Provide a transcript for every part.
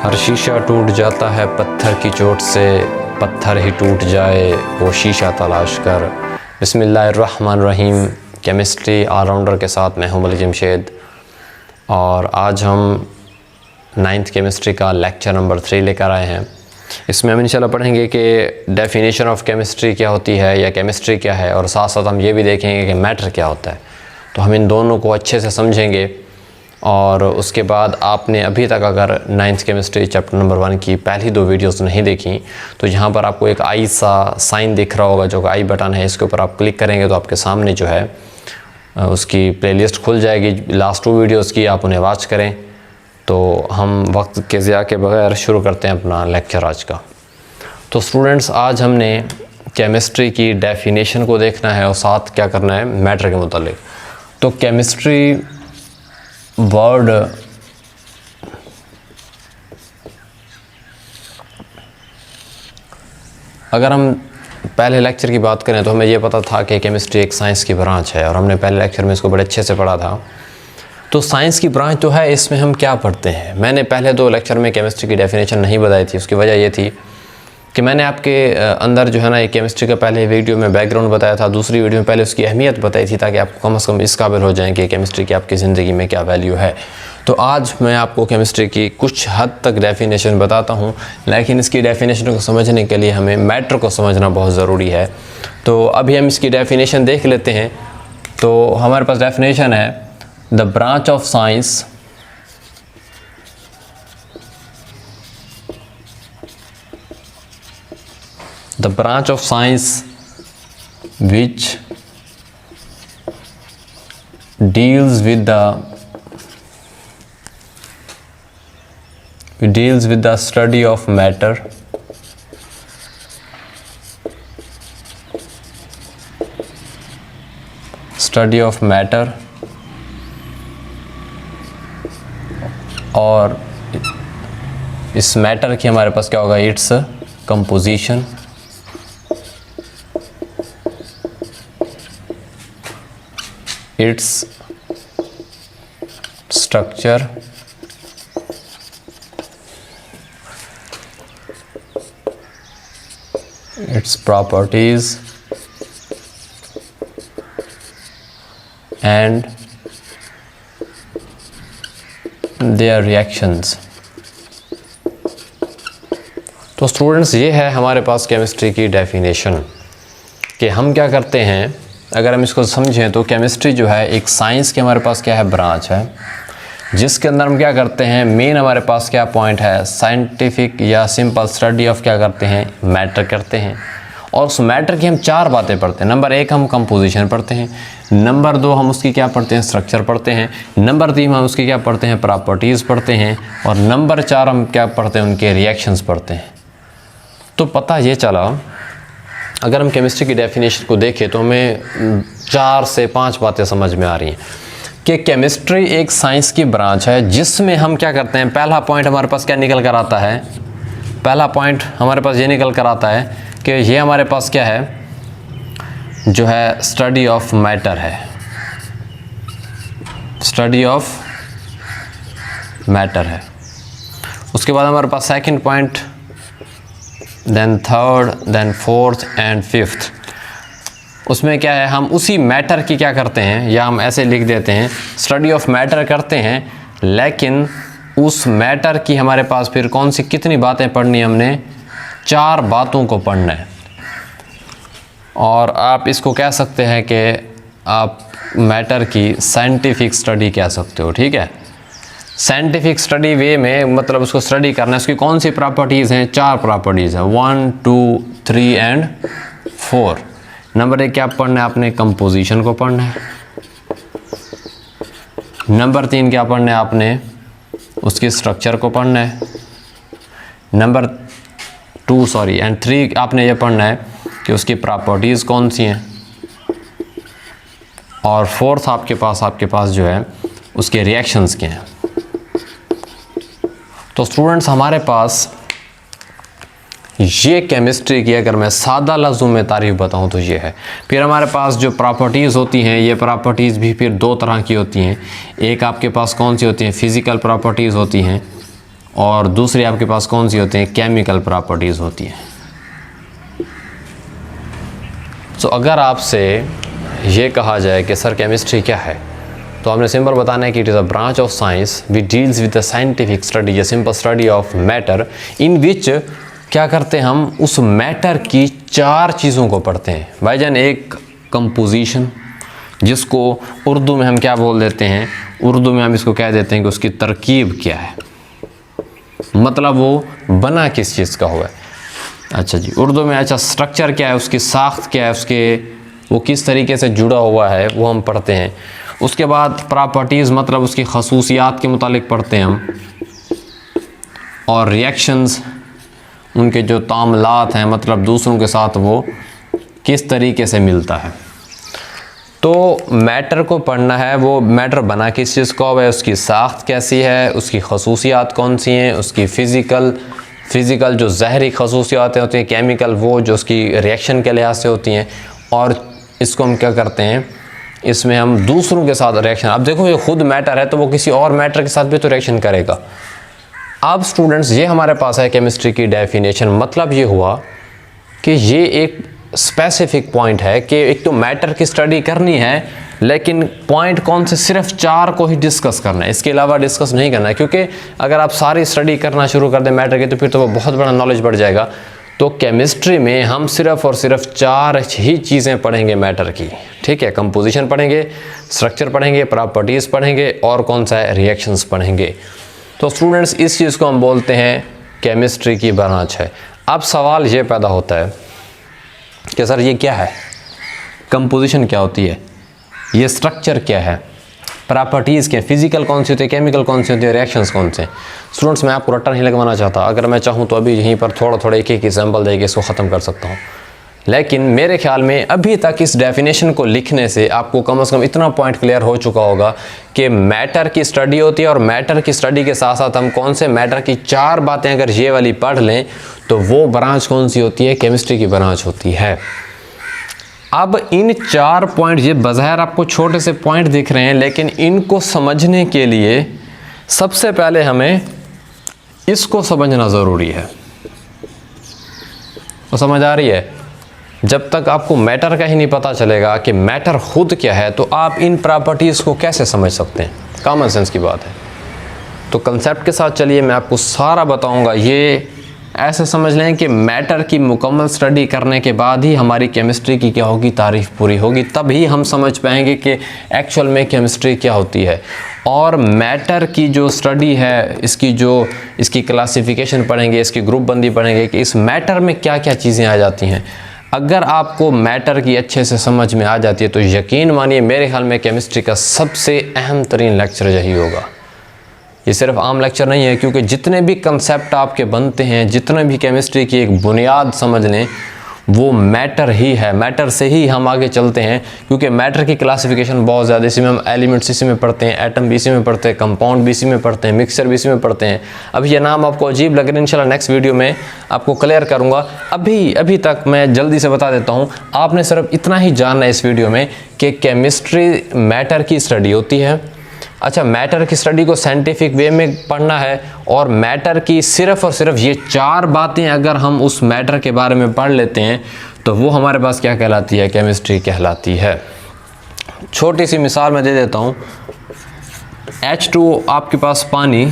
हर शीशा टूट जाता है पत्थर की चोट से, पत्थर ही टूट जाए वो शीशा तलाश कर। बिस्मिल्लाहिर्रहमानिर्रहीम। केमिस्ट्री ऑलराउंडर के साथ मैं हूं मलिक जमशेद और आज हम 9th केमिस्ट्री का लेक्चर नंबर 3 लेकर आए हैं। इसमें हम इंशाल्लाह पढ़ेंगे कि डेफिनेशन ऑफ केमिस्ट्री क्या होती है या केमिस्ट्री क्या है, और साथ साथ हम ये भी देखेंगे कि मैटर क्या होता है। तो हम इन दोनों को अच्छे से समझेंगे और उसके बाद आपने अभी तक अगर 9th केमिस्ट्री चैप्टर नंबर 1 की पहली 2 वीडियोस नहीं देखी तो यहाँ पर आपको एक आई सा साइन दिख रहा होगा जो कि आई बटन है, इसके ऊपर आप क्लिक करेंगे तो आपके सामने जो है उसकी प्लेलिस्ट खुल जाएगी। लास्ट 2 वीडियोस की आप उन्हें वॉच करें। तो हम वक्त के ज़िया के बगैर शुरू करते हैं अपना लेक्चर आज का। तो स्टूडेंट्स, आज हमने केमिस्ट्री की डेफिनेशन को देखना है और साथ क्या करना है मैटर के मुतालिक। तो केमिस्ट्री वर्ड अगर हम पहले लेक्चर की बात करें तो हमें ये पता था कि केमिस्ट्री एक साइंस की ब्रांच है और हमने पहले लेक्चर में इसको बड़े अच्छे से पढ़ा था। तो साइंस की ब्रांच तो है, इसमें हम क्या पढ़ते हैं। मैंने पहले 2 लेक्चर में केमिस्ट्री की डेफिनेशन नहीं बताई थी। उसकी वजह ये थी कि मैंने आपके अंदर जो है ना ये केमिस्ट्री का पहले वीडियो में बैकग्राउंड बताया था, दूसरी वीडियो में पहले उसकी अहमियत बताई थी ताकि आपको कम से कम इस काबिल हो जाए कि केमिस्ट्री की आपकी ज़िंदगी में क्या वैल्यू है। तो आज मैं आपको केमिस्ट्री की कुछ हद तक डेफिनेशन बताता हूँ, लेकिन इसकी डेफिनेशन को समझने के लिए हमें मैटर को समझना बहुत ज़रूरी है। तो अभी हम इसकी डेफिनेशन देख लेते हैं। तो हमारे पास डेफिनेशन है, the branch of science the branch of science which deals with the study of matter, और इस मैटर की हमारे पास क्या होगा, its composition, its structure, its properties, and their reactions। तो स्टूडेंट्स, ये है हमारे पास केमिस्ट्री की डेफिनेशन कि हम क्या करते हैं। अगर हम इसको समझें तो केमिस्ट्री जो है एक साइंस की हमारे पास क्या है, ब्रांच है, जिसके अंदर हम क्या करते हैं, मेन हमारे पास क्या पॉइंट है, साइंटिफिक या सिंपल स्टडी ऑफ क्या करते हैं, मैटर करते हैं। और उस मैटर की हम 4 बातें पढ़ते हैं। नंबर 1 हम कंपोजिशन पढ़ते हैं, नंबर 2 हम उसकी क्या पढ़ते हैं, स्ट्रक्चर पढ़ते हैं, नंबर 3 हम उसकी क्या पढ़ते हैं, प्रॉपर्टीज़ पढ़ते हैं, और नंबर 4 हम क्या पढ़ते हैं, उनके रिएक्शंस पढ़ते हैं। तो पता ये चला, अगर हम केमिस्ट्री की डेफिनेशन को देखें तो हमें 4 से 5 बातें समझ में आ रही हैं कि केमिस्ट्री एक साइंस की ब्रांच है जिसमें हम क्या करते हैं। पहला पॉइंट हमारे पास क्या निकल कर आता है, पहला पॉइंट हमारे पास ये निकल कर आता है कि ये हमारे पास क्या है, जो है स्टडी ऑफ मैटर है, स्टडी ऑफ मैटर है। उसके बाद हमारे पास second point, then third, then fourth and fifth. उसमें क्या है, हम उसी मैटर की क्या करते हैं, या हम ऐसे लिख देते हैं स्टडी ऑफ मैटर करते हैं, लेकिन उस मैटर की हमारे पास फिर कौन सी कितनी बातें पढ़नी, हमने 4 बातों को पढ़ना है। और आप इसको कह सकते हैं कि आप मैटर की साइंटिफिक स्टडी कह सकते हो, ठीक है। साइंटिफिक स्टडी वे में मतलब उसको स्टडी करना है, उसकी कौन सी प्रॉपर्टीज़ हैं, 4 प्रॉपर्टीज़ हैं, 1, 2, 3 एंड 4। नंबर 1 क्या पढ़ना है आपने, कंपोजिशन को पढ़ना है। नंबर 3 क्या पढ़ना है आपने, उसके स्ट्रक्चर को पढ़ना है। नंबर 3 आपने ये पढ़ना है कि उसकी प्रॉपर्टीज़ कौन सी हैं। और 4th आपके पास जो है उसके रिएक्शंस क्या हैं। तो स्टूडेंट्स, हमारे पास ये केमिस्ट्री की अगर मैं सादा लफ्ज़ों में तारीफ़ बताऊं तो ये है। फिर हमारे पास जो प्रॉपर्टीज़ होती हैं, ये प्रॉपर्टीज़ भी फिर 2 तरह की होती हैं। एक आपके पास कौन सी होती हैं, फ़िज़िकल प्रॉपर्टीज़ होती हैं, और दूसरी आपके पास कौन सी होती हैं, केमिकल प्रॉपर्टीज़ होती हैं। तो अगर आपसे ये कहा जाए कि सर केमिस्ट्री क्या है, तो आपने सिंपल बताना है कि it is a branch of science which deals with the scientific study, या सिंपल स्टडी ऑफ मैटर, इन विच क्या करते हैं हम उस मैटर की 4 चीज़ों को पढ़ते हैं भाईजान। एक कंपोजिशन, जिसको उर्दू में हम क्या बोल देते हैं, उर्दू में हम इसको कह देते हैं कि उसकी तरकीब क्या है, मतलब वो बना किस चीज़ का हुआ है। अच्छा जी, उर्दू में अच्छा स्ट्रक्चर क्या है, उसकी साख्त क्या है, उसके वो किस तरीके से जुड़ा हुआ है, वो हम पढ़ते हैं। उसके बाद प्रॉपर्टीज़, मतलब उसकी खसूसियात के मुतालिक पढ़ते हैं हम, और रिएक्शंस, उनके जो तामलात हैं, मतलब दूसरों के साथ वो किस तरीके से मिलता है। तो मैटर को पढ़ना है, वो मैटर बना किस चीज़ का है, उसकी साख्त कैसी है, उसकी खसूसियात कौन सी हैं, उसकी फ़िज़िकल जो ज़हरी खसूसियात होती हैं, केमिकल वो जो उसकी रिएक्शन के लिहाज से होती हैं, और इसको हम क्या करते हैं, इसमें हम दूसरों के साथ रिएक्शन। अब देखो ये खुद मैटर है तो वो किसी और मैटर के साथ भी तो रिएक्शन करेगा। अब स्टूडेंट्स ये हमारे पास है केमिस्ट्री की डेफिनेशन, मतलब ये हुआ कि ये एक स्पेसिफिक पॉइंट है कि एक तो मैटर की स्टडी करनी है, लेकिन पॉइंट कौन से, सिर्फ 4 को ही डिस्कस करना है, इसके अलावा डिस्कस नहीं करना है। क्योंकि अगर आप सारी स्टडी करना शुरू कर दें मैटर की तो फिर तो वो बहुत बड़ा नॉलेज बढ़ जाएगा। तो केमिस्ट्री में हम सिर्फ और सिर्फ 4 ही चीज़ें पढ़ेंगे मैटर की, ठीक है। कंपोजिशन पढ़ेंगे, स्ट्रक्चर पढ़ेंगे, प्रॉपर्टीज़ पढ़ेंगे, और कौन सा है, रिएक्शंस पढ़ेंगे। तो स्टूडेंट्स इस चीज़ को हम बोलते हैं केमिस्ट्री की ब्रांच है। अब सवाल ये पैदा होता है कि सर ये क्या है, कंपोजिशन क्या होती है, ये स्ट्रक्चर क्या है, प्रॉपर्टीज़ क्या, फिजिकल कौन सी होती है, केमिकल कौन सी होती है, रिएक्शंस कौन से। स्टूडेंट्स मैं आपको रट्टा नहीं लगवाना चाहता, अगर मैं चाहूँ तो अभी यहीं पर थोड़ा थोड़ा एक एग्जाम्पल देके इसको ख़त्म कर सकता हूँ, लेकिन मेरे ख्याल में अभी तक इस डेफिनेशन को लिखने से आपको कम से कम इतना पॉइंट क्लियर हो चुका होगा कि मैटर की स्टडी होती है, और मैटर की स्टडी के साथ साथ हम कौन से मैटर की 4 बातें अगर ये वाली पढ़ लें तो वो ब्रांच कौन सी होती है, केमिस्ट्री की ब्रांच होती है। अब इन 4 पॉइंट, ये बज़ाहिर आपको छोटे से पॉइंट दिख रहे हैं, लेकिन इनको समझने के लिए सबसे पहले हमें इसको समझना ज़रूरी है। तो समझ आ रही है, जब तक आपको मैटर का ही नहीं पता चलेगा कि मैटर खुद क्या है, तो आप इन प्रॉपर्टीज़ को कैसे समझ सकते हैं, कॉमन सेंस की बात है। तो कंसेप्ट के साथ चलिए मैं आपको सारा बताऊंगा। ये ऐसे समझ लें कि मैटर की मुकम्मल स्टडी करने के बाद ही हमारी केमिस्ट्री की क्या होगी, तारीफ़ पूरी होगी, तभी हम समझ पाएंगे कि एक्चुअल में केमिस्ट्री क्या होती है। और मैटर की जो स्टडी है, इसकी क्लासिफिकेशन पढ़ेंगे, इसकी ग्रुप बंदी पढ़ेंगे कि इस मैटर में क्या क्या चीज़ें आ जाती हैं। अगर आपको मैटर की अच्छे से समझ में आ जाती है तो यकीन मानिए मेरे ख्याल में केमिस्ट्री का सबसे अहम तरीन लेक्चर यही होगा। ये सिर्फ आम लेक्चर नहीं है, क्योंकि जितने भी कंसेप्ट आपके बनते हैं, जितने भी केमिस्ट्री की एक बुनियाद समझ लें, वो मैटर ही है। मैटर से ही हम आगे चलते हैं, क्योंकि मैटर की क्लासिफिकेशन बहुत ज़्यादा, इसी में हम एलिमेंट्स इसी में पढ़ते हैं, एटम भी इसी में पढ़ते हैं, कंपाउंड भी इसी में पढ़ते हैं, मिक्सचर भी इसी में पढ़ते हैं। अब ये नाम आपको अजीब लग रहे हैं, इंशाल्लाह नेक्स्ट वीडियो में आपको क्लियर करूँगा। अभी तक मैं जल्दी से बता देता हूँ, आपने सिर्फ इतना ही जानना है इस वीडियो में कि केमिस्ट्री मैटर की स्टडी होती है। अच्छा, मैटर की स्टडी को साइंटिफिक वे में पढ़ना है, और मैटर की सिर्फ और सिर्फ ये 4 बातें अगर हम उस मैटर के बारे में पढ़ लेते हैं तो वो हमारे पास क्या कहलाती है, केमिस्ट्री कहलाती है। छोटी सी मिसाल मैं दे देता हूँ। H2O आपके पास पानी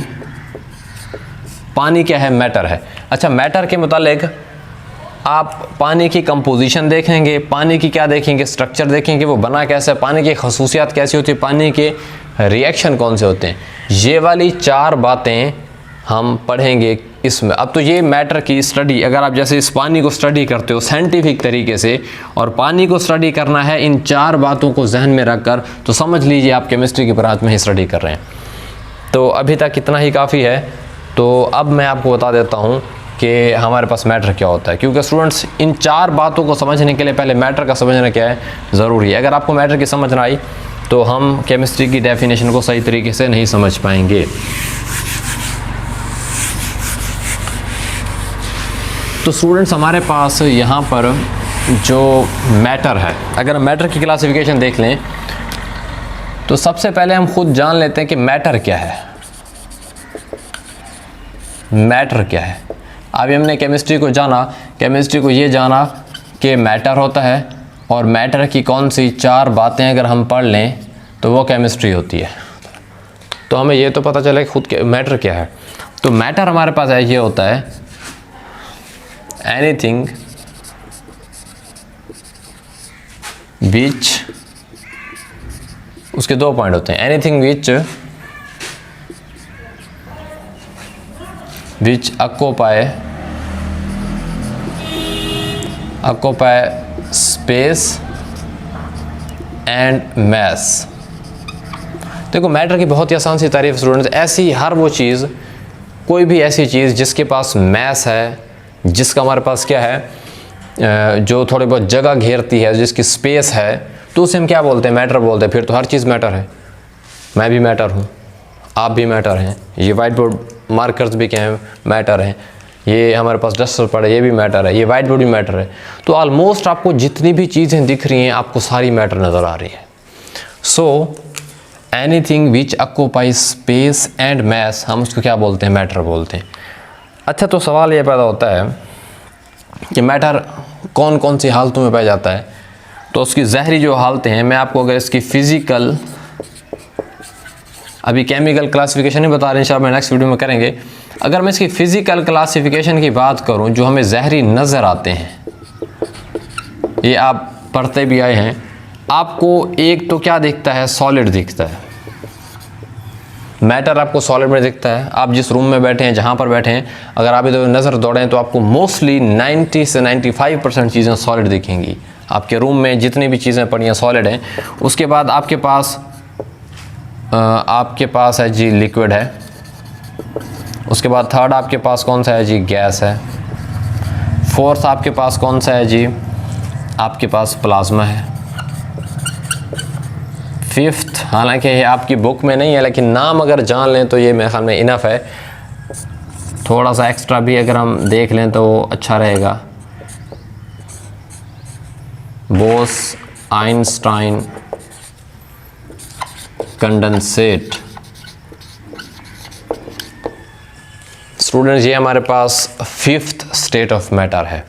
क्या है, मैटर है। अच्छा, मैटर के मुतालिक आप पानी की कंपोजिशन देखेंगे, पानी की क्या देखेंगे, स्ट्रक्चर देखेंगे, वो बना कैसे, पानी की खसूसियात कैसी होती है, पानी के रिएक्शन कौन से होते हैं। ये वाली 4 बातें हम पढ़ेंगे इसमें। अब तो ये मैटर की स्टडी, अगर आप जैसे इस पानी को स्टडी करते हो साइंटिफिक तरीके से, और पानी को स्टडी करना है इन 4 बातों को जहन में रखकर, तो समझ लीजिए आप केमिस्ट्री की ब्रांच में ही स्टडी कर रहे हैं। तो अभी तक इतना ही काफ़ी है। तो अब मैं आपको बता देता हूँ कि हमारे पास मैटर क्या होता है, क्योंकि स्टूडेंट्स इन 4 बातों को समझने के लिए पहले मैटर का समझना क्या है ज़रूरी है। अगर आपको मैटर की समझ ना आई तो हम केमिस्ट्री की डेफिनेशन को सही तरीके से नहीं समझ पाएंगे। तो स्टूडेंट्स हमारे पास यहाँ पर जो मैटर है, अगर हम मैटर की क्लासिफिकेशन देख लें तो सबसे पहले हम खुद जान लेते हैं कि मैटर क्या है। मैटर क्या है। अभी हमने केमिस्ट्री को जाना, केमिस्ट्री को ये जाना कि मैटर होता है, और मैटर की कौन सी 4 बातें अगर हम पढ़ लें तो वो केमिस्ट्री होती है। तो हमें ये तो पता चला कि खुद के मैटर क्या है। तो मैटर हमारे पास ये होता है एनीथिंग विच, उसके 2 पॉइंट होते हैं, anything which occupy space and mess. देखो मैटर की बहुत ही आसान सी तारीफ स्टूडेंट्स, ऐसी हर वो चीज़, कोई भी ऐसी चीज़ जिसके पास मैस है, जिसका हमारे पास क्या है, जो थोड़ी बहुत जगह घेरती है, जिसकी स्पेस है, तो उसे हम क्या बोलते हैं, मैटर बोलते हैं। फिर तो हर चीज़ मैटर है। मैं भी मैटर हूँ, आप भी मैटर हैं, ये वाइट बोर्ड मार्कर्स भी क्या हैं, मैटर हैं, ये हमारे पास डस्टर पड़े, ये भी मैटर है, ये वाइट बोर्ड भी मैटर है। तो ऑलमोस्ट आपको जितनी भी चीज़ें दिख रही हैं आपको सारी मैटर नज़र आ रही है। So anything which occupy space and mess, हम उसको क्या बोलते हैं, मैटर बोलते हैं। अच्छा, तो सवाल ये पैदा होता है कि मैटर कौन कौन सी हालतों में पाया जाता है। तो उसकी ज़हरी जो हालतें हैं, मैं आपको अगर इसकी फ़िज़िकल, अभी केमिकल क्लासिफिकेशन नहीं बता रहे, इंशाल्लाह मैं नेक्स्ट वीडियो में करेंगे। अगर मैं इसकी फ़िज़िकल क्लासिफिकेशन की बात करूं, जो हमें ज़हरी नज़र आते हैं, ये आप पढ़ते भी आए हैं, आपको एक तो क्या दिखता है, सॉलिड दिखता है। मैटर आपको सॉलिड में दिखता है। आप जिस रूम में बैठे हैं, जहाँ पर बैठे हैं, अगर आप इधर नज़र दौड़ें तो आपको मोस्टली 90 से 95% चीज़ें सॉलिड दिखेंगी। आपके रूम में जितनी भी चीज़ें पड़ी हैं सॉलिड हैं। उसके बाद आपके पास है जी लिक्विड है। उसके बाद थर्ड आपके पास कौन सा है जी, गैस है। फोर्थ आपके पास कौन सा है जी, आपके पास प्लाज्मा है। फिफ्थ, हालांकि ये आपकी बुक में नहीं है, लेकिन नाम अगर जान लें तो ये मेरे ख्याल में इनफ है। थोड़ा सा एक्स्ट्रा भी अगर हम देख लें तो अच्छा रहेगा। Bose Einstein condensate. स्टूडेंट्स, ये हमारे पास फिफ्थ स्टेट ऑफ मैटर है।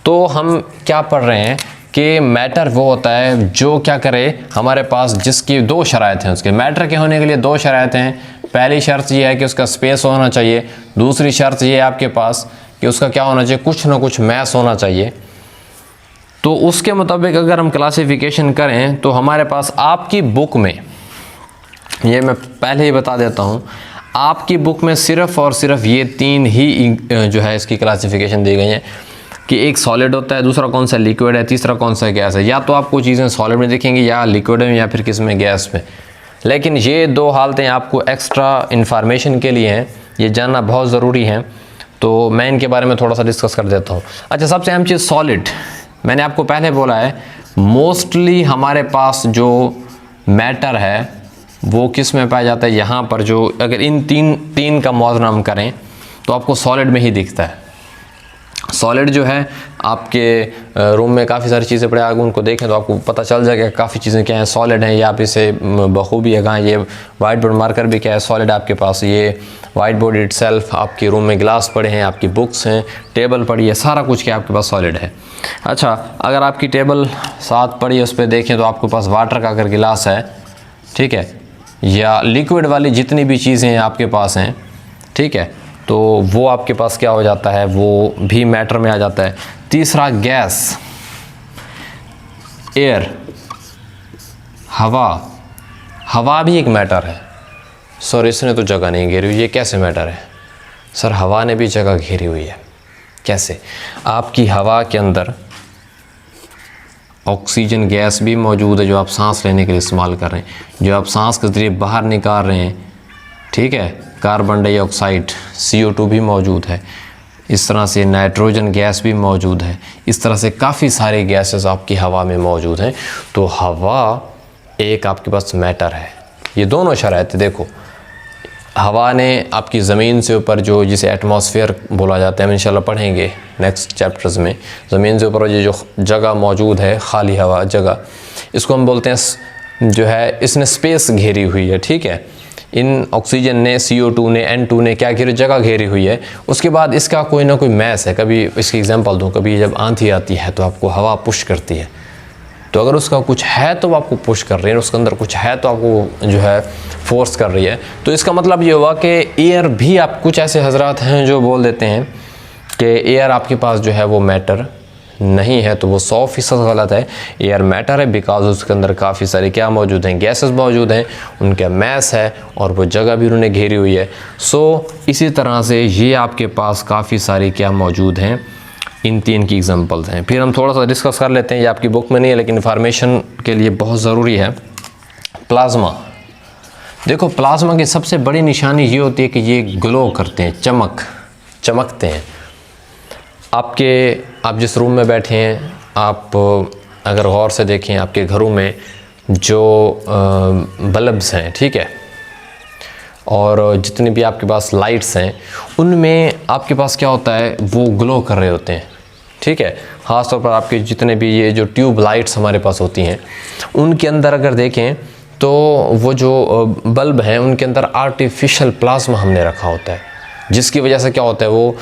तो हम क्या पढ़ रहे हैं कि मैटर वो होता है जो क्या करे, हमारे पास जिसकी 2 शराइत हैं। उसके मैटर के होने के लिए 2 शराइत हैं। पहली शर्त ये है कि उसका स्पेस होना चाहिए। दूसरी शर्त ये है आपके पास कि उसका क्या होना चाहिए, कुछ ना कुछ मैस होना चाहिए। तो उसके मुताबिक अगर हम क्लासिफिकेशन करें तो हमारे पास आपकी बुक में, ये मैं पहले ही बता देता हूँ, आपकी बुक में सिर्फ़ और सिर्फ ये 3 ही जो है इसकी क्लासिफिकेशन दी गई हैं कि एक सॉलिड होता है, दूसरा कौन सा लिक्विड है, तीसरा कौन सा गैस है। या तो आपको चीज़ें सॉलिड में दिखेंगी, या लिक्विड में, या फिर किस में, गैस में। लेकिन ये 2 हालतें आपको एक्स्ट्रा इन्फॉर्मेशन के लिए हैं, ये जानना बहुत ज़रूरी है। तो मैं इनके बारे में थोड़ा सा डिस्कस कर देता हूँ। अच्छा, सबसे अहम चीज़ सॉलिड, मैंने आपको पहले बोला है मोस्टली हमारे पास जो मैटर है वो किस में पाया जाता है, यहाँ पर जो अगर इन तीन का मौज़ना हम करें तो आपको सॉलिड में ही दिखता है। सॉलिड जो है आपके रूम में काफ़ी सारी चीज़ें पड़े, आगे उनको देखें तो आपको पता चल जाएगा काफ़ी चीज़ें क्या हैं, सॉलिड हैं, या आप इसे बखूबी है। ये वाइट बोर्ड मार्कर भी क्या है, सॉलिड आपके पास। ये वाइट बोर्ड इटसेल्फ, आपके रूम में गिलास पड़े हैं, आपकी बुक्स हैं, टेबल पड़ी है, सारा कुछ क्या आपके पास सॉलिड है। अच्छा, अगर आपकी टेबल साथ पड़ी है, उस पर देखें तो आपके पास वाटर का अगर गिलास है, ठीक है, या लिक्विड वाली जितनी भी चीज़ें आपके पास हैं, ठीक है, तो वो आपके पास क्या हो जाता है, वो भी मैटर में आ जाता है। तीसरा गैस, एयर, हवा भी एक मैटर है। सर इसने तो जगह नहीं घेरी हुई, ये कैसे मैटर है? सर हवा ने भी जगह घेरी हुई है। कैसे? आपकी हवा के अंदर ऑक्सीजन गैस भी मौजूद है जो आप सांस लेने के लिए इस्तेमाल कर रहे हैं, जो आप सांस के ज़रिए बाहर निकाल रहे हैं, ठीक है। कार्बन डाइऑक्साइड CO2 भी मौजूद है। इस तरह से नाइट्रोजन गैस भी मौजूद है। इस तरह से काफ़ी सारे गैसेस आपकी हवा में मौजूद हैं। तो हवा एक आपके पास मैटर है। ये दोनों शराइत देखो, हवा ने आपकी ज़मीन से ऊपर जो जिसे एटमॉस्फेयर बोला जाता है, हम इंशाल्लाह पढ़ेंगे नेक्स्ट चैप्टर्स में, ज़मीन से ऊपर ये जो जगह मौजूद है, खाली हवा जगह, इसको हम बोलते हैं जो है इसने स्पेस घेरी हुई है, ठीक है। इन ऑक्सीजन ने, CO2 ने, N2 ने क्या घेरी, जगह घेरी हुई है। उसके बाद इसका कोई ना कोई मैस है। कभी इसकी एग्जांपल दूं, कभी जब आंधी आती है तो आपको हवा पुश करती है, तो अगर उसका कुछ है तो आपको पुश कर रही है, उसके अंदर कुछ है तो आपको जो है फोर्स कर रही है। तो इसका मतलब ये हुआ कि एयर भी, आप कुछ ऐसे हजरात हैं जो बोल देते हैं कि एयर आपके पास जो है वो मैटर नहीं है, तो वो 100% गलत है। एयर मैटर है बिकॉज उसके अंदर काफ़ी सारे क्या मौजूद हैं, गैसेस मौजूद हैं, उनका मैस है और वो जगह भी उन्होंने घेरी हुई है। सो इसी तरह से ये आपके पास काफ़ी सारी क्या मौजूद हैं, इन 3 की एग्जांपल्स हैं। फिर हम थोड़ा सा डिस्कस कर लेते हैं, ये आपकी बुक में नहीं है लेकिन इन्फॉर्मेशन के लिए बहुत ज़रूरी है। प्लाज्मा, देखो प्लाज्मा की सबसे बड़ी निशानी ये होती है कि ये ग्लो करते हैं, चमकते हैं। आप जिस रूम में बैठे हैं, आप अगर गौर से देखें आपके घरों में जो बल्ब्स हैं, ठीक है, और जितने भी आपके पास लाइट्स हैं, उनमें आपके पास क्या होता है, वो ग्लो कर रहे होते हैं, ठीक है। ख़ास तौर पर आपके जितने भी ये जो ट्यूब लाइट्स हमारे पास होती हैं, उनके अंदर अगर देखें तो वो जो बल्ब हैं उनके अंदर आर्टिफिशियल प्लाज्मा हमने रखा होता है, जिसकी वजह से क्या होता है, वो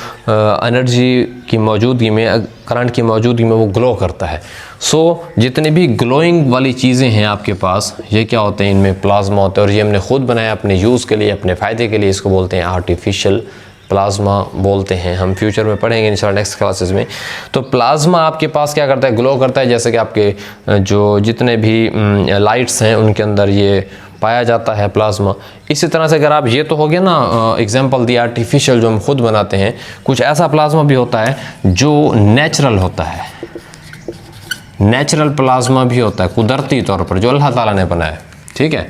एनर्जी की मौजूदगी में, करंट की मौजूदगी में वो ग्लो करता है। सो जितने भी ग्लोइंग वाली चीज़ें हैं आपके पास, ये क्या होते हैं, इनमें प्लाज्मा होता है। और ये हमने खुद बनाया अपने यूज़ के लिए, अपने फ़ायदे के लिए। इसको बोलते हैं आर्टिफिशियल प्लाज्मा बोलते हैं। हम फ्यूचर में पढ़ेंगे इंशाल्लाह नेक्स्ट क्लासेस में। तो प्लाज्मा आपके पास क्या करता है, ग्लो करता है, जैसे कि आपके जो जितने भी लाइट्स हैं उनके अंदर ये पाया जाता है प्लाज्मा। इसी तरह से अगर आप, ये तो हो गया ना एग्जांपल दी आर्टिफिशियल जो हम खुद बनाते हैं, कुछ ऐसा प्लाज्मा भी होता है जो नेचुरल होता है। नेचुरल प्लाज्मा भी होता है कुदरती तौर पर, जो अल्लाह ताला ने बनाया है, ठीक है।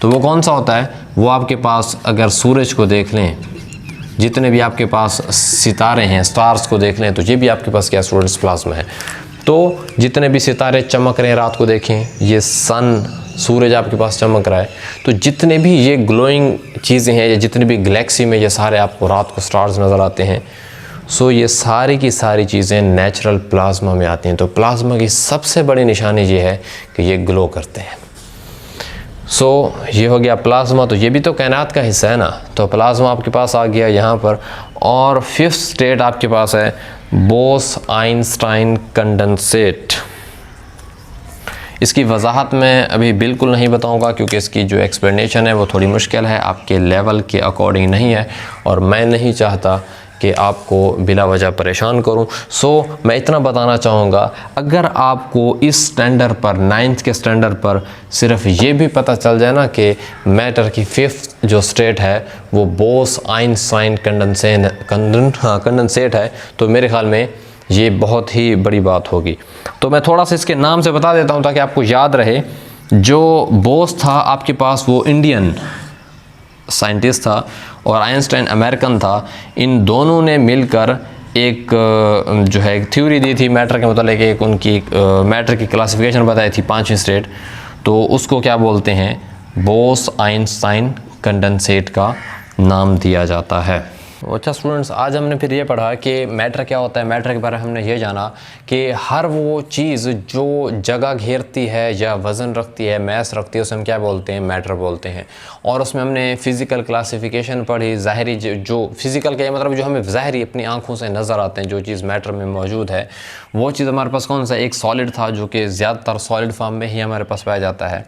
तो वो कौन सा होता है, वो आपके पास अगर सूरज को देख लें, जितने भी आपके पास सितारे हैं, स्टार्स को देख लें, तो ये भी आपके पास क्या सूरज प्लाज्मा है। तो जितने भी सितारे चमक रहे हैं रात को देखें, ये सन, सूरज आपके पास चमक रहा है। तो जितने भी ये ग्लोइंग चीज़ें हैं, या जितने भी गैलेक्सी में ये सारे आपको रात को स्टार्स नज़र आते हैं, सो ये सारी की सारी चीज़ें नेचुरल प्लाज्मा में आती हैं। तो प्लाज्मा की सबसे बड़ी निशानी ये है कि ये ग्लो करते हैं। सो ये हो गया प्लाज्मा। तो ये भी तो कायनात का हिस्सा है ना। तो प्लाज्मा आपके पास आ गया यहाँ पर। और 5th स्टेट आपके पास है बोस-आइंस्टाइन कंडेंसेट। इसकी वजाहत मैं अभी बिल्कुल नहीं बताऊंगा, क्योंकि इसकी जो एक्सप्लेनेशन है वो थोड़ी मुश्किल है, आपके लेवल के अकॉर्डिंग नहीं है, और मैं नहीं चाहता कि आपको बिला वजह परेशान करूं। सो मैं इतना बताना चाहूँगा, अगर आपको इस स्टैंडर्ड पर, 9th के स्टैंडर्ड पर सिर्फ ये भी पता चल जाए ना कि मैटर की 5th जो स्टेट है वो बोस-आइंस्टाइन कंडेंसेट है, तो मेरे ख्याल में ये बहुत ही बड़ी बात होगी। तो मैं थोड़ा सा इसके नाम से बता देता हूँ ताकि आपको याद रहे। जो बोस था आपके पास वो इंडियन साइंटिस्ट था और आइंस्टाइन अमेरिकन था। इन दोनों ने मिलकर एक जो है थ्योरी दी थी मैटर के मतलब, एक उनकी मैटर की क्लासिफिकेशन बताई थी 5वीं स्टेट। तो उसको क्या बोलते हैं, बोस-आइंस्टाइन कंडेंसेट का नाम दिया जाता है। अच्छा स्टूडेंट्स, आज हमने फिर ये पढ़ा कि मैटर क्या होता है। मैटर के बारे में हमने ये जाना कि हर वो चीज़ जो जगह घेरती है या वज़न रखती है, मैस रखती है, उसे हम क्या बोलते हैं, मैटर बोलते हैं। और उसमें हमने फ़िज़िकल क्लासिफिकेशन पढ़ी, ज़ाहरी जो फ़िज़िकल का मतलब जो हमें ज़ाहरी अपनी आँखों से नज़र आते हैं, जो चीज़ मैटर में मौजूद है, वो चीज़ हमारे पास कौन सा, एक सॉलिड था, जो कि ज़्यादातर सॉलिड फॉर्म में ही हमारे पास पाया जाता है।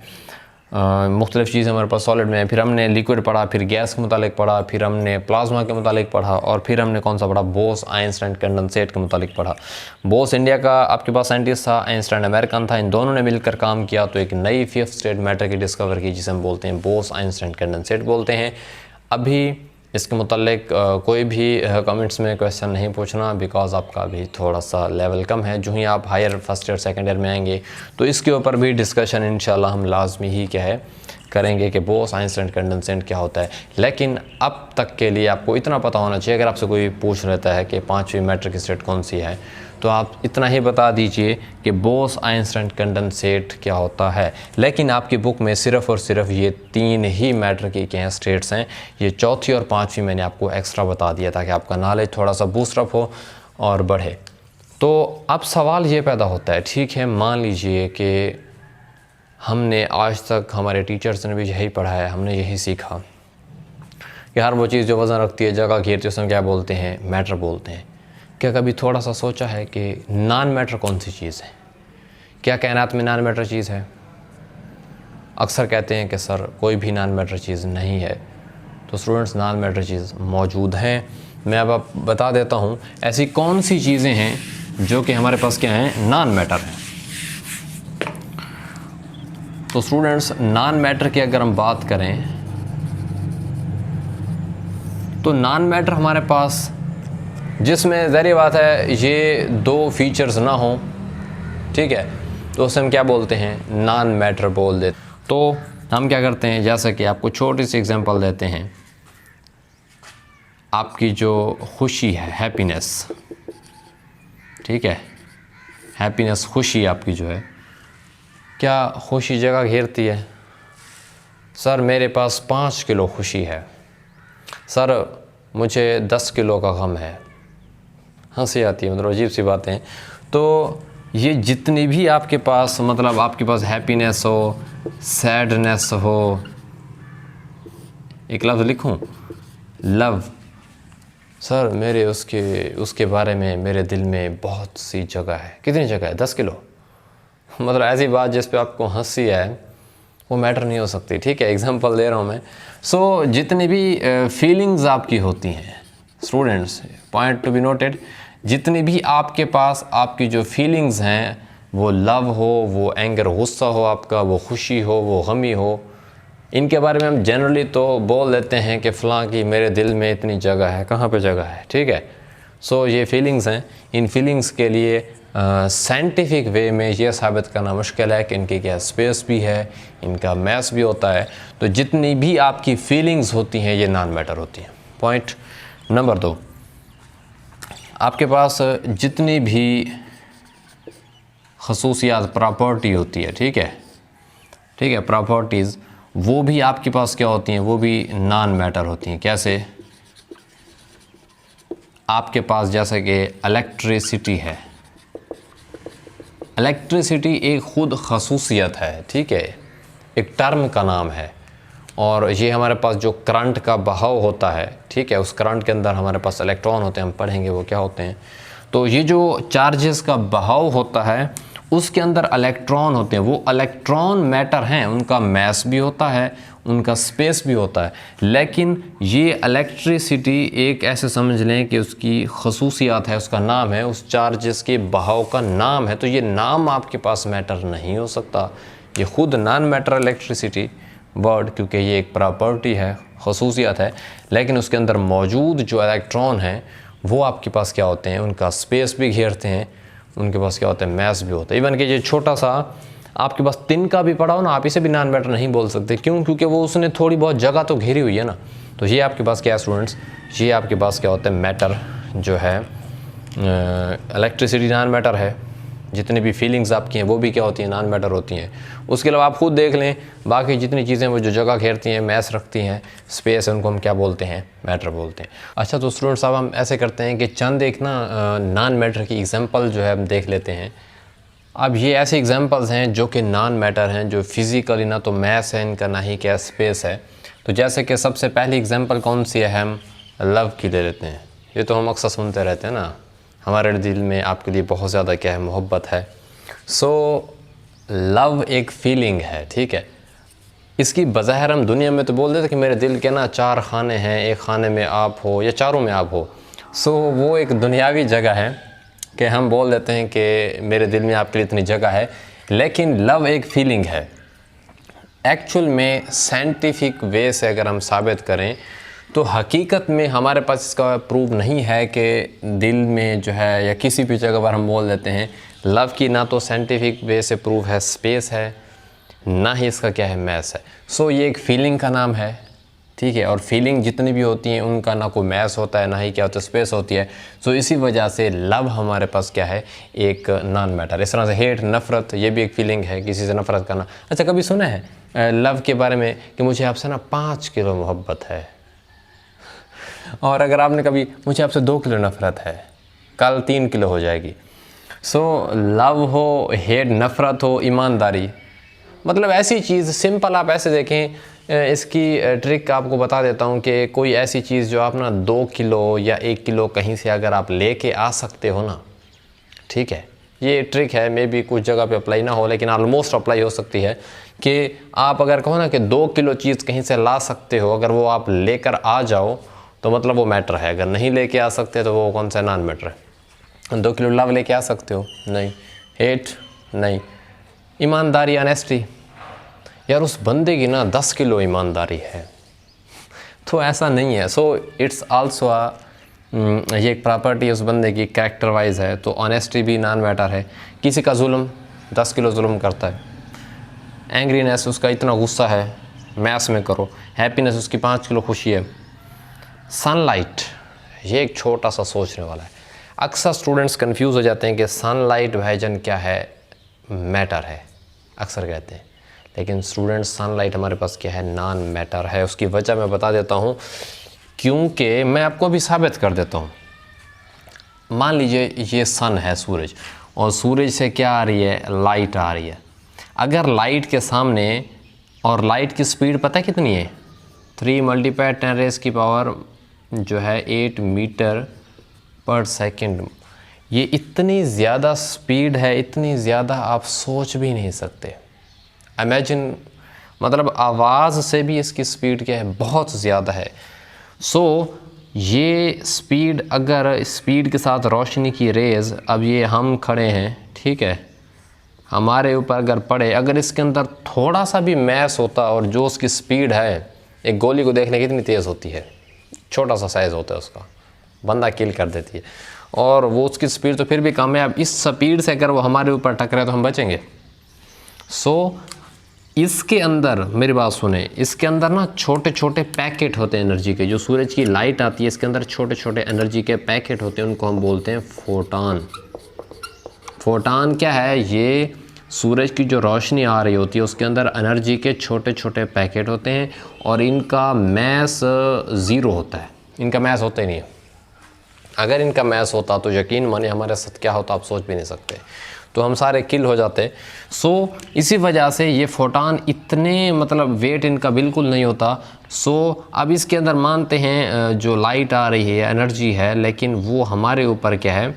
मुख्तलिफ़ चीज़ें हमारे पास सॉलिड में है। फिर हमने लिक्विड पढ़ा, फिर गैस के मुतालिक पढ़ा, फिर हमने प्लाज्मा के मुतालिक पढ़ा, और फिर हमने कौन सा पढ़ा, बोस-आइंस्टाइन कंडेंसेट के मुतालिक पढ़ा। बोस इंडिया का आपके पास साइंटिस्ट था, आइंस्टाइन अमेरिकन था। इन दोनों ने मिलकर काम किया तो एक नई 5th स्टेट मैटर की डिस्कवर की, जिसे हम बोलते हैं बोस-आइंस्टाइन कंडेंसेट बोलते हैं। अभी इसके मुतालिक कोई भी कमेंट्स में क्वेश्चन नहीं पूछना, बिकॉज आपका अभी थोड़ा सा लेवल कम है। जो ही आप higher first year second year में आएंगे तो इसके ऊपर भी डिस्कशन इंशाल्लाह हम लाजमी ही क्या है करेंगे कि बोस-आइंस्टाइन कंडेंसेट क्या होता है। लेकिन अब तक के लिए आपको इतना पता होना चाहिए, अगर आपसे कोई पूछ रहता है कि 5वीं मैटर की स्टेट कौन सी है, तो आप इतना ही बता दीजिए कि बोस-आइंस्टाइन कंडेंसेट क्या होता है। लेकिन आपकी बुक में सिर्फ़ और सिर्फ ये 3 ही मैटर की क्या स्टेट्स हैं। ये 4थी और 5वीं मैंने आपको एक्स्ट्रा बता दिया ताकि आपका नॉलेज थोड़ा सा बूस्टअप हो और बढ़े। तो अब सवाल ये पैदा होता है, ठीक है, मान लीजिए कि हमने आज तक, हमारे टीचर्स ने भी यही पढ़ाया, हमने यही सीखा कि हर वो चीज़ जो वज़न रखती है, जगह घेरती है, उसमें क्या बोलते हैं, मैटर बोलते हैं। क्या कभी थोड़ा सा सोचा है कि नॉन मैटर कौन सी चीज़ है? क्या कायनात में नॉन मैटर चीज़ है? अक्सर कहते हैं कि सर कोई भी नॉन मैटर चीज़ नहीं है। तो स्टूडेंट्स, नॉन मैटर चीज़ मौजूद हैं। मैं अब बता देता हूँ ऐसी कौन सी चीज़ें हैं जो कि हमारे पास क्या हैं, नॉन मैटर हैं। तो स्टूडेंट्स, नॉन मैटर की अगर हम बात करें तो नॉन मैटर हमारे पास जिसमें ज़ाहिर बात है ये दो फीचर्स ना हो, ठीक है, तो उसे हम क्या बोलते हैं, नॉन मैटर बोल देते। तो हम क्या करते हैं, जैसा कि आपको छोटी सी एग्जांपल देते हैं, आपकी जो खुशी है, हैप्पीनेस, ठीक है, हैप्पीनेस, खुशी आपकी जो है, क्या खुशी जगह घेरती है? सर मेरे पास 5 किलो खुशी है, सर मुझे 10 किलो का गम है। हंसी आती है, मतलब अजीब सी बातें। तो ये जितनी भी आपके पास, मतलब आपके पास हैप्पीनेस हो, सैडनेस हो, एक लफ्ज़ लिखूं, लव, सर मेरे उसके बारे में मेरे दिल में बहुत सी जगह है। कितनी जगह है? 10 किलो। मतलब ऐसी बात जिस पे आपको हंसी है वो मैटर नहीं हो सकती, ठीक है, एग्जांपल दे रहा हूँ मैं। सो जितनी भी फीलिंग्स आपकी होती हैं students, point to be noted, जितनी भी आपके पास आपकी जो फीलिंग्स हैं, वो लव हो, वो एंगर, गुस्सा हो आपका, वो खुशी हो, वो गमी हो, इनके बारे में हम जनरली तो बोल देते हैं कि फ़लाँ की मेरे दिल में इतनी जगह है। कहाँ पे जगह है, ठीक है। सो ये फीलिंग्स हैं। इन फीलिंग्स के लिए साइंटिफिक वे में ये साबित करना मुश्किल है कि इनकी क्या स्पेस भी है, इनका मैस भी होता है। तो जितनी भी आपकी फीलिंग्स होती हैं ये नॉन मैटर होती हैं। पॉइंट नंबर 2, आपके पास जितनी भी खसूसियात, प्रॉपर्टी होती है, ठीक है, ठीक है, प्रॉपर्टीज़, वो भी आपके पास क्या होती हैं, वो भी नॉन मैटर होती हैं। कैसे? आपके पास जैसे कि इलेक्ट्रिसिटी है, इलेक्ट्रिसिटी एक ख़ुद खसूसियत है, ठीक है, एक टर्म का नाम है। और ये हमारे पास जो करंट का बहाव होता है, ठीक है, उस करंट के अंदर हमारे पास इलेक्ट्रॉन होते हैं, हम पढ़ेंगे वो क्या होते हैं। तो ये जो चार्जेस का बहाव होता है उसके अंदर इलेक्ट्रॉन होते हैं, वो इलेक्ट्रॉन मैटर हैं, उनका मैस भी होता है, उनका स्पेस भी होता है। लेकिन ये इलेक्ट्रिसिटी एक ऐसे समझ लें कि उसकी खसूसियात है, उसका नाम है, उस चार्जेस के बहाव का नाम है। तो ये नाम आपके पास मैटर नहीं हो सकता, ये ख़ुद नॉन मैटर इलेक्ट्रिसिटी वर्ड, क्योंकि ये एक प्रॉपर्टी है, खसूसियत है। लेकिन उसके अंदर मौजूद जो इलेक्ट्रॉन हैं वो आपके पास क्या होते हैं, उनका स्पेस भी घेरते हैं, उनके पास क्या होता है, मैस भी होता है। इवन कि ये छोटा सा आपके पास तिनका भी पड़ा हो ना, आप इसे भी नॉन मैटर नहीं बोल सकते। क्यों? क्योंकि वो उसने थोड़ी बहुत जगह तो घेरी हुई है ना। तो ये आपके पास क्या है स्टूडेंट्स, ये आपके पास क्या होता है, मैटर जो है, इलेक्ट्रिसिटी नॉन मैटर है। जितनी भी फीलिंग्स आपकी हैं वो भी क्या होती हैं, नॉन मैटर होती हैं। उसके अलावा आप खुद देख लें, बाकी जितनी चीज़ें वो जो जगह घेरती हैं, मैस रखती हैं, स्पेस है, उनको हम क्या बोलते हैं, मैटर बोलते हैं। अच्छा, तो स्टूडेंट्स साहब हम ऐसे करते हैं कि चंद एक ना नॉन मैटर की एग्जांपल जो है हम देख लेते हैं। अब ये ऐसे एग्जांपल्स हैं जो कि नॉन मैटर हैं, जो फिज़िकली ना तो मैस है इनका, ना ही क्या स्पेस है। तो जैसे कि सबसे पहली एग्जांपल कौन सी है, हम लव की ले लेते हैं। ये तो हम अक्सर सुनते रहते हैं ना, हमारे दिल में आपके लिए बहुत ज़्यादा क्या है, मोहब्बत है। सो लव एक फीलिंग है, ठीक है। इसकी बज़ाहिर हम दुनिया में तो बोल देते कि मेरे दिल के ना 4 खाने हैं, एक खाने में आप हो या चारों में आप हो। सो वो एक दुनियावी जगह है कि हम बोल देते हैं कि मेरे दिल में आपके लिए इतनी जगह है। लेकिन लव एक फीलिंग है। एक्चुअल में साइंटिफिक वे से अगर हम साबित करें तो हकीकत में हमारे पास इसका प्रूफ नहीं है कि दिल में जो है या किसी भी जगह पर हम बोल देते हैं लव की, ना तो साइंटिफिक वे से प्रूफ है स्पेस है, ना ही इसका क्या है, मैस है। सो ये एक फीलिंग का नाम है, ठीक है। और फीलिंग जितनी भी होती हैं उनका ना कोई मैस होता है, ना ही क्या होता है, स्पेस होती है। सो इसी वजह से लव हमारे पास क्या है, एक नॉन मैटर। इस तरह से हेट, नफ़रत, ये भी एक फीलिंग है, किसी से नफ़रत करना। अच्छा, कभी सुना है लव के बारे में कि मुझे आपसे ना 5 किलो मोहब्बत है, और अगर आपने कभी मुझे आपसे 2 किलो नफ़रत है, कल 3 किलो हो जाएगी। सो लव हो, हेट, नफ़रत हो, ईमानदारी, मतलब ऐसी चीज़ सिंपल आप ऐसे देखें इसकी ट्रिक आपको बता देता हूँ कि कोई ऐसी चीज़ जो आप ना 2 किलो या 1 किलो कहीं से अगर आप लेके आ सकते हो ना, ठीक है, ये ट्रिक है, मे बी कुछ जगह पे अप्लाई ना हो लेकिन ऑलमोस्ट अप्लाई हो सकती है कि आप अगर कहो ना कि 2 किलो चीज़ कहीं से ला सकते हो, अगर वो आप लेकर आ जाओ तो मतलब वो मैटर है। अगर नहीं लेके आ सकते तो वो कौन सा नॉन मैटर है। 2 किलो लव लेके आ सकते हो? नहीं। हेट? नहीं। ईमानदारी, ऑनेस्टी, यार उस बंदे की ना 10 किलो ईमानदारी है, तो ऐसा नहीं है। सो इट्स आल्सो ये एक प्रॉपर्टी उस बंदे की कैरेक्टर वाइज है, तो ऑनेस्टी भी नॉन मैटर है। किसी का जुल्म 10 किलो जुल्म करता है, एंग्रीनेस उसका इतना गुस्सा है, मैथ्स में करो, हैप्पीनेस उसकी 5 किलो खुशी है। सनलाइट, ये एक छोटा सा सोचने वाला है। अक्सर स्टूडेंट्स कंफ्यूज हो जाते हैं कि सनलाइट भाईजान क्या है, मैटर है, अक्सर कहते हैं, लेकिन स्टूडेंट्स सनलाइट हमारे पास क्या है, नॉन मैटर है। उसकी वजह मैं बता देता हूँ, क्योंकि मैं आपको अभी साबित कर देता हूँ। मान लीजिए ये सन है, सूरज, और सूरज से क्या आ रही है, लाइट आ रही है। अगर लाइट के सामने, और लाइट की स्पीड पता है कितनी है, 3 × 10⁻⁸ जो है 8 मीटर पर सेकंड। ये इतनी ज़्यादा स्पीड है, इतनी ज़्यादा आप सोच भी नहीं सकते। इमेजिन, मतलब आवाज़ से भी इसकी स्पीड क्या है, बहुत ज़्यादा है। सो ये स्पीड, अगर स्पीड के साथ रोशनी की रेज़, अब ये हम खड़े हैं, ठीक है, हमारे ऊपर अगर पड़े, अगर इसके अंदर थोड़ा सा भी मैस होता, और जो उसकी स्पीड है, एक गोली को देखने कितनी तेज़ होती है, छोटा सा साइज़ होता है उसका, बंदा किल कर देती है, और वो उसकी स्पीड तो फिर भी कम है। अब इस स्पीड से अगर वो हमारे ऊपर टकराए तो हम बचेंगे? सो इसके अंदर, मेरी बात सुने, इसके अंदर ना छोटे छोटे पैकेट होते हैं एनर्जी के। जो सूरज की लाइट आती है, इसके अंदर छोटे छोटे एनर्जी के पैकेट होते हैं, उनको हम बोलते हैं फोटॉन। फोटॉन क्या है, ये सूरज की जो रोशनी आ रही होती है उसके अंदर एनर्जी के छोटे छोटे पैकेट होते हैं, और इनका मैस 0 होता है, इनका मैस होता ही नहीं है। अगर इनका मैस होता तो यकीन माने हमारे साथ क्या होता आप सोच भी नहीं सकते, तो हम सारे किल हो जाते। सो इसी वजह से ये फोटॉन इतने, मतलब वेट इनका बिल्कुल नहीं होता। सो अब इसके अंदर मानते हैं जो लाइट आ रही है एनर्जी है, लेकिन वो हमारे ऊपर क्या है,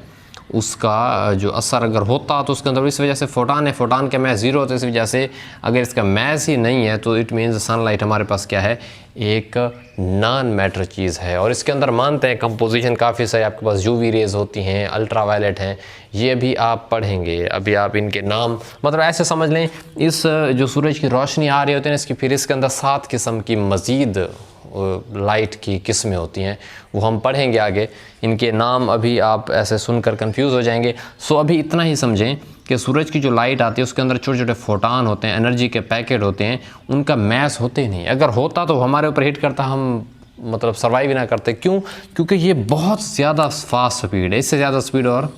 उसका जो असर अगर होता तो उसके अंदर, इस वजह से फोटॉन है, फोटॉन का मैस 0 होता है। इस वजह से अगर इसका मैस ही नहीं है तो इट मीन्स सनलाइट हमारे पास क्या है, एक नॉन मैटर चीज़ है। और इसके अंदर मानते हैं कंपोजिशन काफ़ी सारी, आपके पास यूवी रेज होती हैं, अल्ट्रावायलेट हैं, ये भी आप पढ़ेंगे। अभी आप इनके नाम, मतलब ऐसे समझ लें, इस जो सूरज की रोशनी आ रही होती है इसकी, फिर इसके अंदर 7 किस्म की मज़ीद लाइट की किस्में होती हैं, वो हम पढ़ेंगे आगे। इनके नाम अभी आप ऐसे सुनकर कंफ्यूज हो जाएंगे। सो अभी इतना ही समझें कि सूरज की जो लाइट आती है उसके अंदर छोटे छोटे फोटॉन होते हैं, एनर्जी के पैकेट होते हैं, उनका मैस होते ही नहीं। अगर होता तो हमारे ऊपर हिट करता, हम मतलब सर्वाइव ही ना करते। क्यों? क्योंकि ये बहुत ज़्यादा फास्ट स्पीड है, इससे ज़्यादा स्पीड और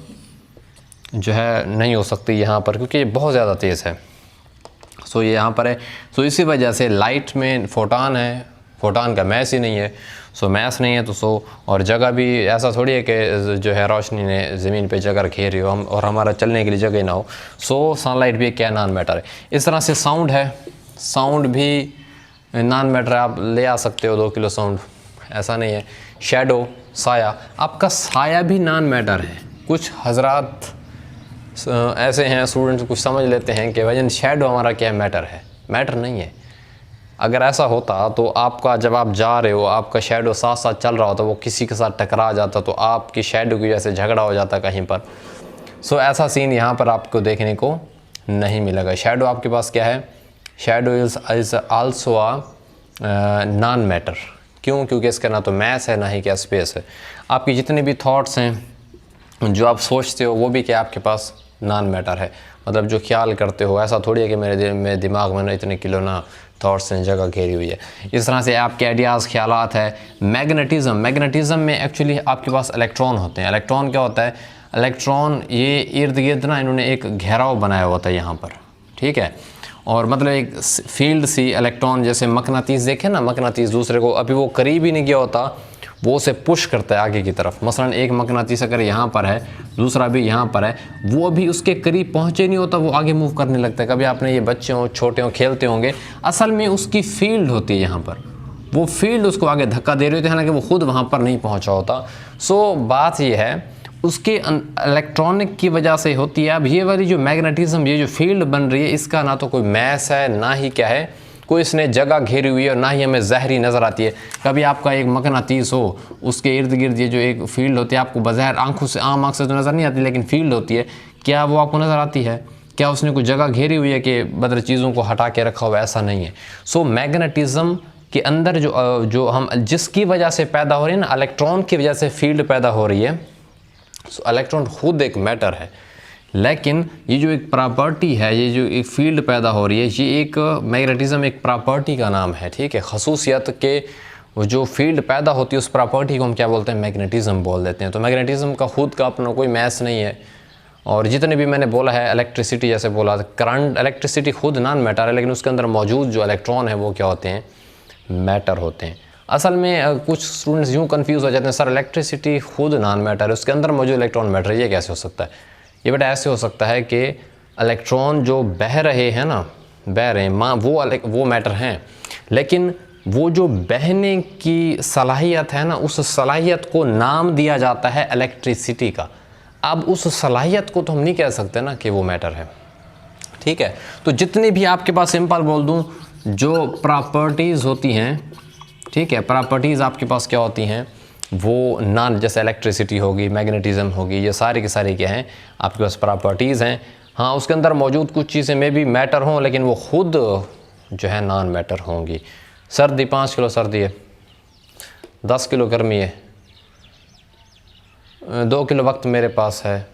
जो है नहीं हो सकती यहाँ पर, क्योंकि ये बहुत ज़्यादा तेज़ है। सो ये यहाँ पर है। सो इसी वजह से लाइट में फोटॉन है, फोटॉन का मैस ही नहीं है। सो मैस नहीं है तो और जगह भी ऐसा थोड़ी है कि जो है रोशनी ने ज़मीन पे जगह घेरी हो हम, और हमारा चलने के लिए जगह ना हो। सो सनलाइट भी क्या नॉन मैटर है। इस तरह से साउंड है, साउंड भी नॉन मैटर है। आप ले आ सकते हो 2 किलो साउंड, ऐसा नहीं है। शैडो, साया, आपका साया भी नॉन मैटर है। कुछ हजरात ऐसे हैं, स्टूडेंट्स कुछ समझ लेते हैं कि भाई शैडो हमारा क्या मैटर है, मैटर नहीं है। अगर ऐसा होता तो आपका, जब आप जा रहे हो, आपका शैडो साथ साथ चल रहा होता, वो किसी के साथ टकरा जाता तो आपकी शैडो की वजह से झगड़ा हो जाता कहीं पर। सो ऐसा सीन यहाँ पर आपको देखने को नहीं मिलेगा। शैडो आपके पास क्या है, shadow is also known matter. क्यों? क्योंकि इसका ना तो मैस है ना ही क्या स्पेस है। आपकी जितने भी थॉट्स हैं, जो आप सोचते हो, वो भी क्या आपके पास नॉन मैटर है। मतलब जो ख्याल करते हो, ऐसा थोड़ी है कि मेरे दिमाग में ना इतने किलो ना थॉट्स ने जगह घेरी हुई है। इस तरह से आपके आइडियाज़, ख्यालात है। मैग्नेटिज़म में एक्चुअली आपके पास इलेक्ट्रॉन होते हैं। इलेक्ट्रॉन क्या होता है, इलेक्ट्रॉन ये इर्द गिर्द ना इन्होंने एक घेराव बनाया होता है यहाँ पर, ठीक है। और मतलब एक फील्ड सी, इलेक्ट्रॉन जैसे मकनातीस देखे ना, मकनातीस दूसरे को, अभी वो करीब ही नहीं गया होता, वो उसे पुश करता है आगे की तरफ। मसलन एक मकनातीस अगर यहाँ पर है, दूसरा भी यहाँ पर है, वो भी उसके करीब पहुँचे नहीं होता, वो आगे मूव करने लगता है। कभी आपने ये बच्चे हों, छोटे हों, खेलते होंगे, असल में उसकी फील्ड होती है यहाँ पर, वो फील्ड उसको आगे धक्का दे रही होती है, हालांकि वो खुद वहाँ पर नहीं पहुँचा होता। सो बात ये है उसके इलेक्ट्रॉनिक की वजह से होती है। अब ये वाली जो मैग्नेटिज्म, ये जो फील्ड बन रही है, इसका ना तो कोई मैस है, ना ही क्या है कोई इसने जगह घेरी हुई है, और ना ही हमें जहरी नज़र आती है। कभी आपका एक मकनातीस हो, उसके इर्द गिर्द ये जो एक फील्ड होती है, आपको बज़ाहिर आंखों से, आम आँख से तो नज़र नहीं आती, लेकिन फील्ड होती है, क्या वो आपको नज़र आती है? क्या उसने कोई जगह घेरी हुई है कि बदर चीज़ों को हटा के रखा हुआ? ऐसा नहीं है। सो मैग्नेटिज्म के अंदर जो हम जिसकी वजह से पैदा हो रही है ना, इलेक्ट्रॉन की वजह से फील्ड पैदा हो रही है। सो इलेक्ट्रॉन खुद एक मैटर है, लेकिन ये जो एक प्रॉपर्टी है, ये जो एक फील्ड पैदा हो रही है, ये एक मैग्नेटिज्म एक प्रॉपर्टी का नाम है, ठीक है। खसूसियत के वो जो फील्ड पैदा होती है, उस प्रॉपर्टी को हम क्या बोलते हैं? मैग्नेटिज्म बोल देते हैं। तो मैग्नेटिज्म का खुद का अपना कोई मैस नहीं है। और जितने भी मैंने बोला है, इलेक्ट्रिसिटी जैसे बोला, करंट, इलेक्ट्रिसिटी खुद नॉन मैटर है, लेकिन उसके अंदर मौजूद जो इलेक्ट्रॉन है वो क्या होते हैं? मैटर होते हैं। असल में कुछ स्टूडेंट्स यूँ कन्फ्यूज़ हो जाते हैं, सर इलेक्ट्रिसिटी खुद नॉन मैटर है, उसके अंदर मौजूद इलेक्ट्रॉन मैटर, ये कैसे हो सकता है? ये बेटा ऐसे हो सकता है कि इलेक्ट्रॉन जो बह रहे हैं ना, बह रहे हैं वो मैटर हैं, लेकिन वो जो बहने की सलाहियत है ना, उस सलाहियत को नाम दिया जाता है इलेक्ट्रिसिटी का। अब उस सलाहियत को तो हम नहीं कह सकते ना कि वो मैटर है, ठीक है। तो जितने भी आपके पास, सिंपल बोल दूँ, जो प्रॉपर्टीज़ होती हैं, ठीक है, प्रॉपर्टीज़ आपके पास क्या होती हैं, वो नॉन, जैसे इलेक्ट्रिसिटी होगी, मैग्नेटिज्म होगी, ये सारी की सारी क्या हैं? आपके पास प्रॉपर्टीज़ हैं। हाँ, उसके अंदर मौजूद कुछ चीज़ें में भी मैटर हों, लेकिन वो खुद जो है नॉन मैटर होंगी। सर्दी 5 किलो सर्दी है, 10 किलो गर्मी है, 2 किलो वक्त मेरे पास है,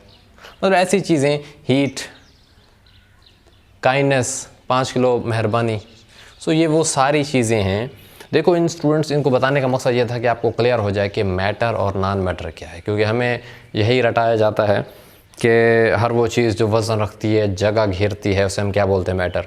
और ऐसी चीज़ें, हीट, काइंडनेस, 5 किलो मेहरबानी। सो ये वो सारी चीज़ें हैं। देखो, इन स्टूडेंट्स, इनको बताने का मकसद ये था कि आपको क्लियर हो जाए कि मैटर और नॉन मैटर क्या है, क्योंकि हमें यही रटाया जाता है कि हर वो चीज़ जो वज़न रखती है, जगह घेरती है, उसे हम क्या बोलते हैं? मैटर।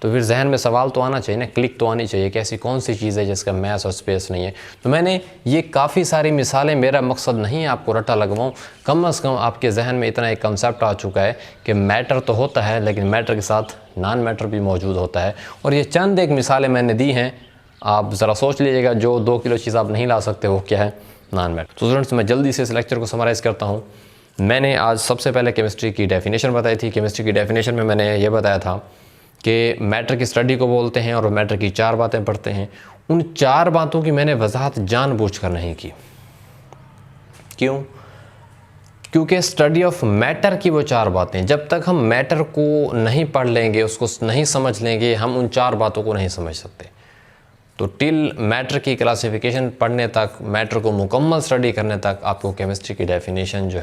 तो फिर जहन में सवाल तो आना चाहिए ना, क्लिक तो आनी चाहिए कि ऐसी कौन सी चीज़ है जिसका मैस और स्पेस नहीं है। तो मैंने ये काफ़ी सारी मिसालें, मेरा मकसद नहीं है आपको रट्टा लगवाऊँ, कम से कम आपके जहन में इतना एक कंसेप्ट आ चुका है कि मैटर तो होता है, लेकिन मैटर के साथ नॉन मैटर भी मौजूद होता है। और ये चंद एक मिसालें मैंने दी हैं, आप ज़रा सोच लीजिएगा। जो 2 किलो चीज़ आप नहीं ला सकते, वो क्या है? Non matter. तो स्टूडेंट्स, मैं जल्दी से इस लेक्चर को समराइज़ करता हूँ। मैंने आज सबसे पहले केमिस्ट्री की डेफिनेशन बताई थी। केमिस्ट्री की डेफिनेशन में मैंने ये बताया था कि मैटर की स्टडी को बोलते हैं और मैटर की 4 बातें पढ़ते हैं। उन 4 बातों की मैंने वजाहत जानबूझकर नहीं की। क्यों? क्योंकि स्टडी ऑफ मैटर की वो 4 बातें, जब तक हम मैटर को नहीं पढ़ लेंगे, उसको नहीं समझ लेंगे, हम उन 4 बातों को नहीं समझ सकते। तो टिल मैटर की क्लासिफिकेशन पढ़ने तक, मैटर को मुकम्मल स्टडी करने तक, आपको केमिस्ट्री की डेफिनेशन जो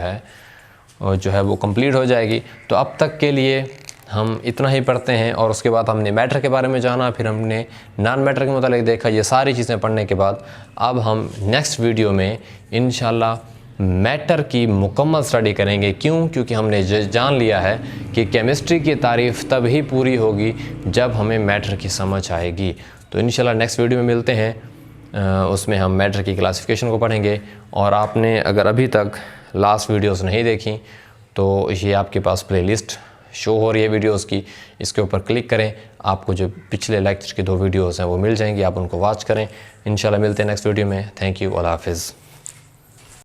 है वो कंप्लीट हो जाएगी। तो अब तक के लिए हम इतना ही पढ़ते हैं, और उसके बाद हमने मैटर के बारे में जाना, फिर हमने नॉन मैटर के मुतालिक देखा। ये सारी चीज़ें पढ़ने के बाद अब हम नेक्स्ट वीडियो में इंशाल्लाह मैटर की मुकम्मल स्टडी करेंगे। क्यों? क्योंकि हमने जान लिया है कि केमिस्ट्री की तारीफ़ तब ही पूरी होगी जब हमें मैटर की समझ आएगी। तो इंशाल्लाह नेक्स्ट वीडियो में मिलते हैं, उसमें हम मैटर की क्लासिफिकेशन को पढ़ेंगे। और आपने अगर अभी तक लास्ट वीडियोस नहीं देखी, तो ये आपके पास प्लेलिस्ट शो हो रही है वीडियोस की, इसके ऊपर क्लिक करें, आपको जो पिछले लेक्चर की 2 वीडियोस हैं वो मिल जाएंगी, आप उनको वॉच करें। इंशाल्लाह मिलते हैं नेक्स्ट वीडियो में। थैंक यू, अल्लाह हाफिज़।